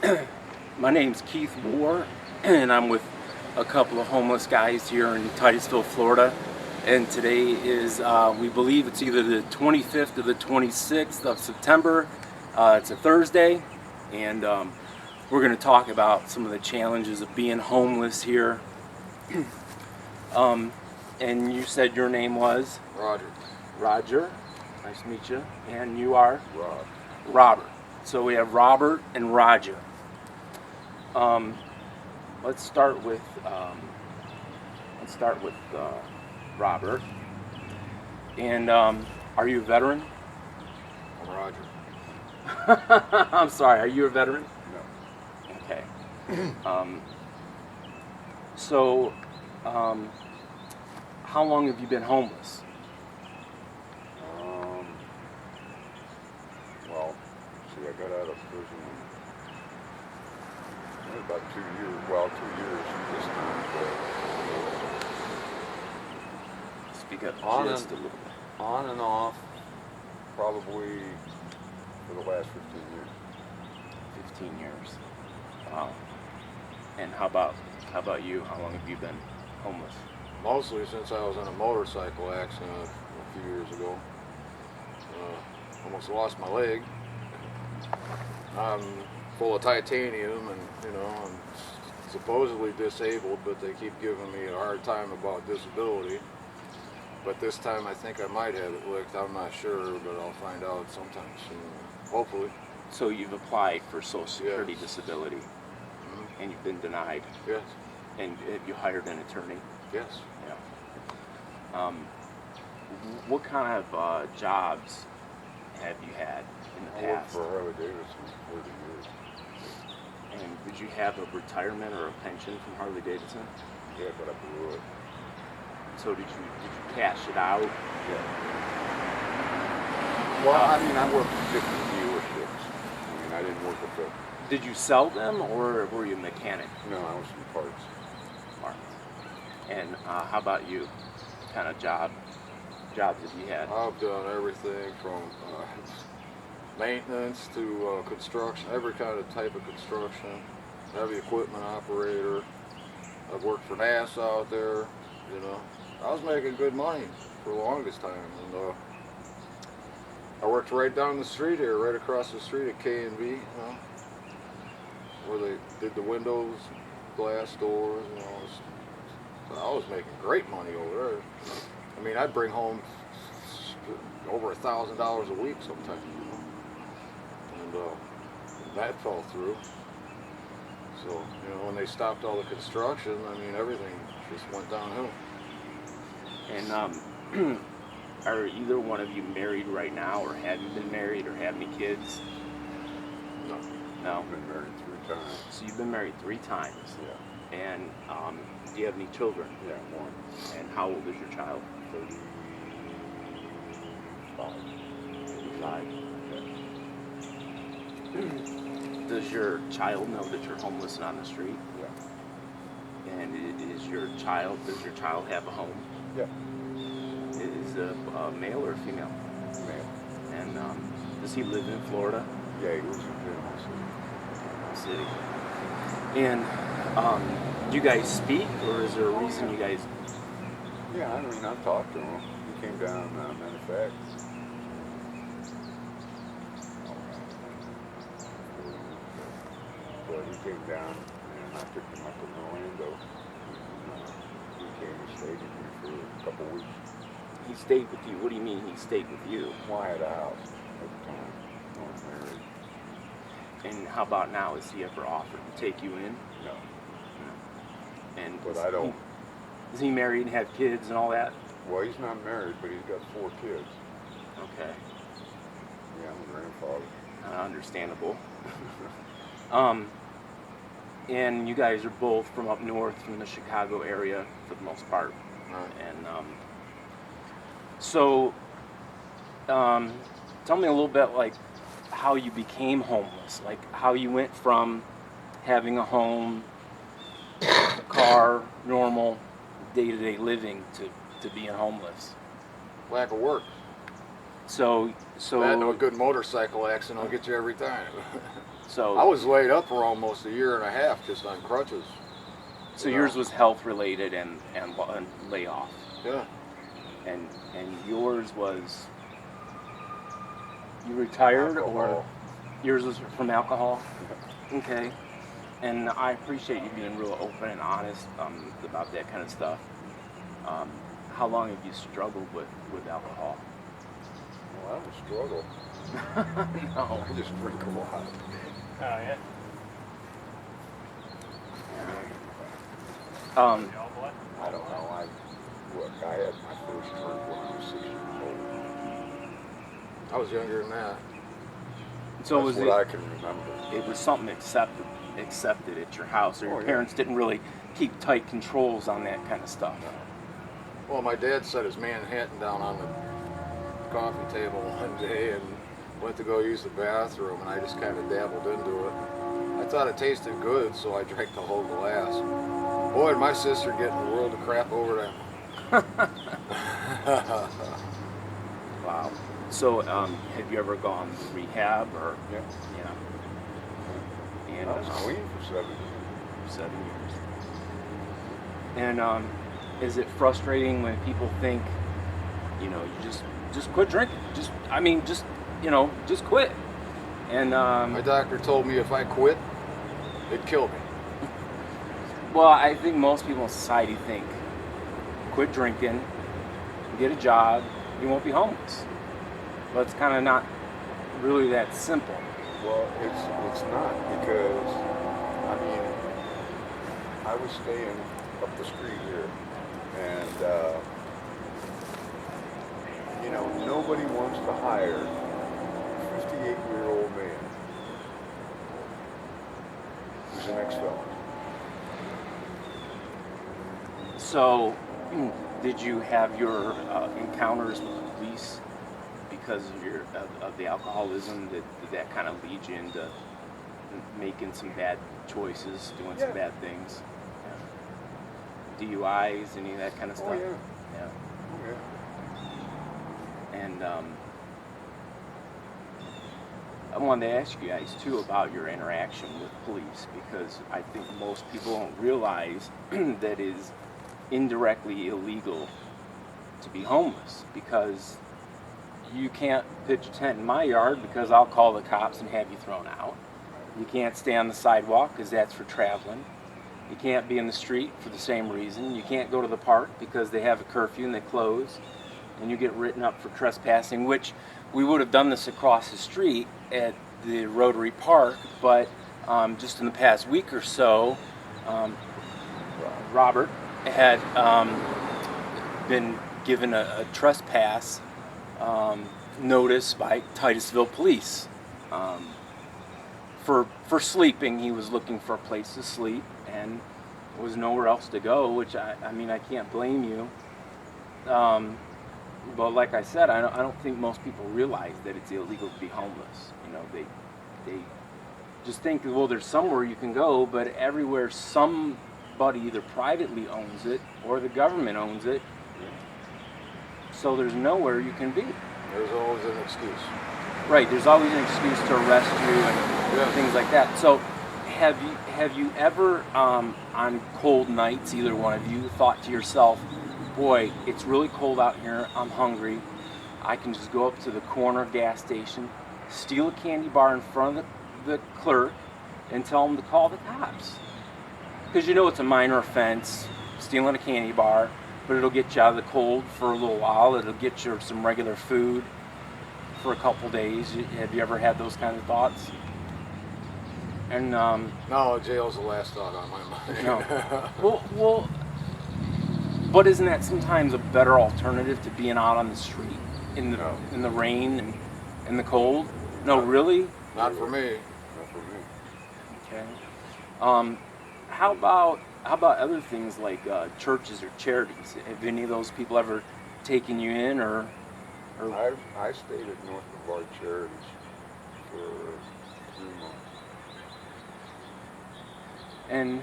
My name's Keith Wohr, and I'm with a couple of homeless guys here in Titusville, Florida. And today is, we believe it's either the 25th or the 26th of September. It's a Thursday, and we're going to talk about some of the challenges of being homeless here. And you said your name was? Roger. Roger. Nice to meet you. And you are? Rob. Robert. So we have Robert and Roger. Let's start with Robert. And are you a veteran? I'm Roger. I'm sorry. Are you a veteran? No. Okay. So, how long have you been homeless? Well, see, I got out of prison about 2 years. Well, 2 years this time. Speak up On just and- a little bit. On and off, probably for the last 15 years. 15 years. Wow. And how about you? How long have you been homeless? Mostly since I was in a motorcycle accident a few years ago. Almost lost my leg. I'm full of titanium, and I'm supposedly disabled, but they keep giving me a hard time about disability. But this time I think I might have it licked. I'm not sure, but I'll find out sometime soon. Hopefully. So you've applied for Social Security Yes. disability, Mm-hmm. and you've been denied. Yes. And have you hired an attorney? Yes. Yeah. What kind of jobs have you had in the I worked past? for Harley Davidson for 40 years. And did you have a retirement or a pension from Harley Davidson? Yeah, but I blew it. So did you cash it out? Yeah. Well, I mean, I worked at 50 dealerships. I mean, I didn't work at the... Did you sell them, or were you a mechanic? No, I was in parts. Mark? And how about you? What kind of jobs have you had? I've done everything from maintenance to construction, every kind of type of construction, heavy equipment operator. I've worked for NASA out there, I was making good money for the longest time. And I worked right down the street here, right across the street at K&B, where they did the windows, glass doors, So I was making great money over there. I mean, I'd bring home over $1,000 a week sometimes, and that fell through. So, when they stopped all the construction, I mean, everything just went downhill. And are either one of you married right now, or have you been married, or have any kids? No. No. I've been married 3 times. So you've been married 3 times. Yeah. And do you have any children? Yeah, 1. And how old is your child? 35. 35. Does your child know that you're homeless and on the street? Yeah. And does your child have a home? Yeah. Is a male or a female? Male. And does he live in Florida? Yeah, he was in Panama City. And do you guys speak, or is there a reason you guys? Yeah, I mean, I've talked to him. He came down, matter of fact. But he came down, and I took him up to Orlando. He came and stayed with me for a couple weeks. He stayed with you. What do you mean he stayed with you? Well, I had a house at the time. I was married. And how about now? Has he ever offered to take you in? No. And But I don't. Is he married and have kids and all that? Well, he's not married, but he's got 4 kids. Okay. Yeah, I'm a grandfather. Understandable. And you guys are both from up north, from the Chicago area for the most part. Right. And so, tell me a little bit like how you became homeless, like how you went from having a home, a car, normal day-to-day living to being homeless. Lack of work. So That and a good motorcycle accident will get you every time. So I was laid up for almost a year and a half just on crutches. So you yours know. was health related and layoff, Yeah. and yours was, you retired, or Alcohol. yours was from alcohol? Okay. And I appreciate you being real open and honest about that kind of stuff. How long have you struggled with alcohol? Well, I don't struggle. No. I just drink a lot. Oh, yeah. Y'all what? I don't know. I had my first drink when I was 6 years old. I was younger than that. So That's was what it? I can remember. It was something accepted at your house, or your Oh, yeah. parents didn't really keep tight controls on that kind of stuff. Well, my dad set his Manhattan down on the coffee table one day and went to go use the bathroom, and I just kind of dabbled into it. I thought it tasted good, so I drank the whole glass. Boy, did my sister get in a world of crap over that. Wow. So, have you ever gone to rehab or? Yeah. Yeah. And I was clean for 7 years. 7 years. And is it frustrating when people think, you just quit drinking? Just quit. And My doctor told me if I quit, it'd kill me. well, I think most people in society think, quit drinking, get a job, you won't be homeless. But it's kind of not really that simple. Well, it's not, because I was staying up the street here, and nobody wants to hire a 58-year-old man who's an ex-felon. So, did you have your encounters with the police because of the alcoholism? Did that kind of lead you into making some bad choices, doing some bad things? Yeah. DUIs, any of that kind of stuff? Oh, yeah. Yeah. Oh, yeah. And I wanted to ask you guys too about your interaction with police, because I think most people don't realize that it is indirectly illegal to be homeless, because you can't pitch a tent in my yard because I'll call the cops and have you thrown out. You can't stay on the sidewalk because that's for traveling. You can't be in the street for the same reason. You can't go to the park because they have a curfew and they close, and you get written up for trespassing, which we would have done this across the street at the Rotary Park, but just in the past week or so, Robert had been given a trespass notice by Titusville police for sleeping. He was looking for a place to sleep and was nowhere else to go, which I can't blame you. But like I said, I don't think most people realize that it's illegal to be homeless. They just think, well, there's somewhere you can go, but everywhere somebody either privately owns it or the government owns it. So there's nowhere you can be. There's always an excuse. Right, there's always an excuse to arrest you and things like that. So have you ever, on cold nights, either one of you, thought to yourself, boy, it's really cold out here, I'm hungry, I can just go up to the corner gas station, steal a candy bar in front of the clerk, and tell them to call the cops? Because it's a minor offense, stealing a candy bar, but it'll get you out of the cold for a little while. It'll get you some regular food for a couple days. Have you ever had those kind of thoughts? And No, jail's the last thought on my mind. no. Well, but isn't that sometimes a better alternative to being out on the street in the rain and in the cold? No, really? Not for me. Not for me. Okay. How about other things like churches or charities? Have any of those people ever taken you in, or? I stayed at North Brevard Charities for 3 months. And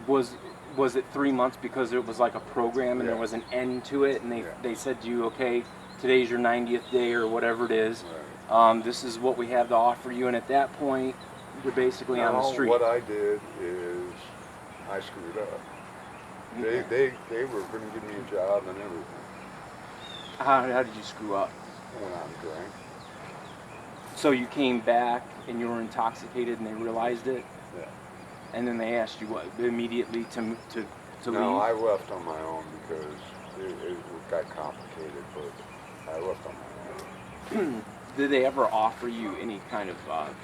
was it 3 months because it was like a program and there was an end to it, and they said to you, okay, today's your 90th day or whatever it is. Right. This is what we have to offer you, and at that point, You're basically on the No, street. what I did is I screwed up. They were going to give me a job and everything. How did you screw up? When I drank. So you came back and you were intoxicated and they realized it, Yeah. and then they asked you what immediately to No, leave. I left on my own because it got complicated, but I left on my own. Did they ever offer you any kind of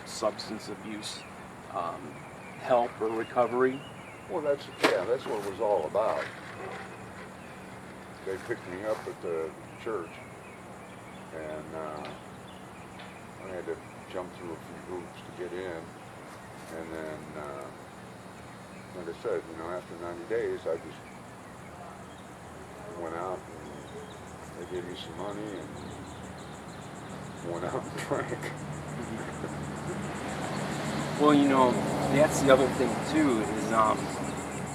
substance abuse help or recovery? Well, that's what it was all about. They picked me up at the church, and I had to jump through a few hoops to get in, and then, like I said, after 90 days, I just went out and they gave me some money and went out and drank. Well, that's the other thing too is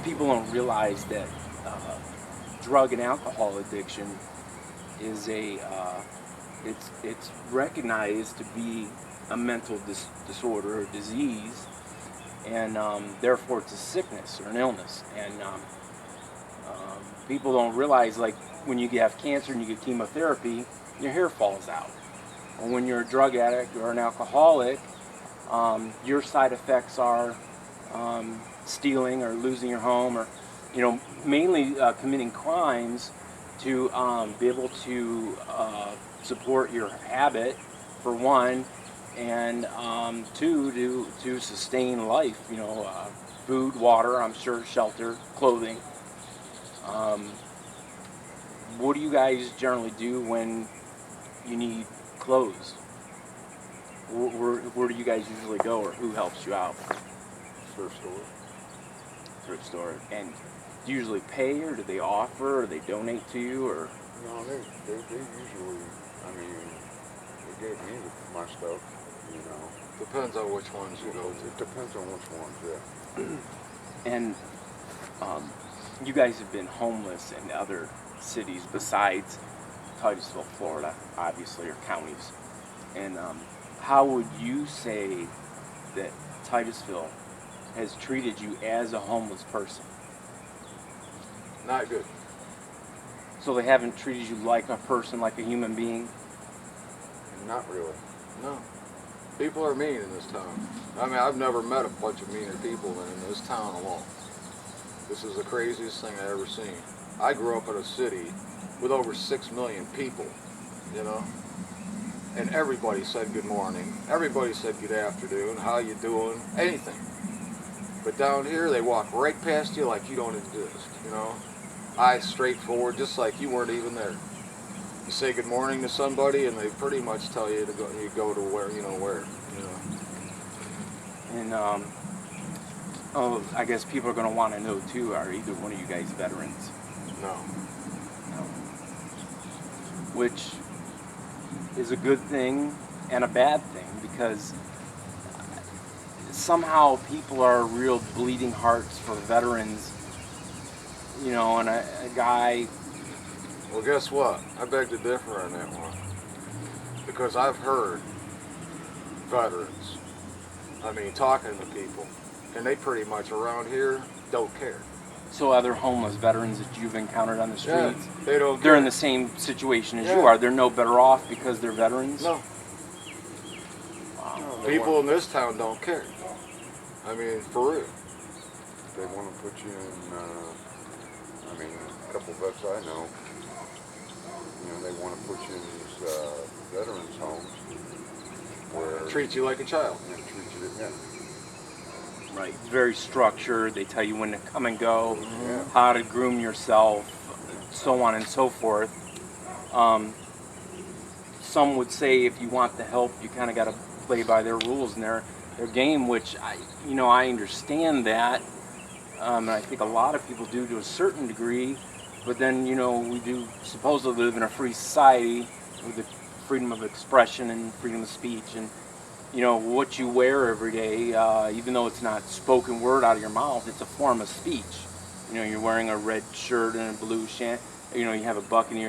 people don't realize that drug and alcohol addiction is it's recognized to be a mental disorder or disease, and therefore it's a sickness or an illness. And people don't realize, like when you have cancer and you get chemotherapy, your hair falls out. Or when you're a drug addict or an alcoholic, your side effects are stealing or losing your home, or mainly committing crimes to be able to support your habit, for one, and two, to sustain life. Food, water, I'm sure, shelter, clothing. What do you guys generally do when you need clothes? Where do you guys usually go, or who helps you out? Thrift store. Thrift store. And do you usually pay, or do they offer, or they donate to you, or? No, they usually, they gave me my stuff, Depends on which ones you go to. It depends on which ones, yeah. And you guys have been homeless in other cities besides Titusville, Florida, obviously, or counties. And how would you say that Titusville has treated you as a homeless person? Not good. So they haven't treated you like a person, like a human being? Not really. No. People are mean in this town. I've never met a bunch of meaner people than in this town alone. This is the craziest thing I've ever seen. I grew up in a city with over 6 million people, and everybody said good morning. Everybody said good afternoon, how you doing, anything. But down here, they walk right past you like you don't exist, Eyes straight forward, just like you weren't even there. You say good morning to somebody, and they pretty much tell you to go. You go to where. And I guess people are going to want to know too, are either one of you guys veterans? No. No. Which is a good thing and a bad thing, because somehow people are real bleeding hearts for veterans, and a guy. Well, guess what? I beg to differ on that one. Because I've heard veterans, talking to people, and they pretty much around here don't care. So other homeless veterans that you've encountered on the streets, they don't they're care. in the same situation as Yeah. you are. They're no better off because they're veterans? No. Wow. No, People in this town don't care. For real. They want to put you in, a couple vets I know, they want to put you in these veterans homes where Treat you like a child. they treat you, yeah. Right. It's very structured. They tell you when to come and go, Yeah. how to groom yourself, so on and so forth. Some would say if you want the help, you kind of got to play by their rules and their game, which I understand that. And I think a lot of people do to a certain degree. But then, we do supposedly live in a free society with the freedom of expression and freedom of speech, and what you wear every day, even though it's not spoken word out of your mouth, it's a form of speech. You're wearing a red shirt and a blue you have a buck in your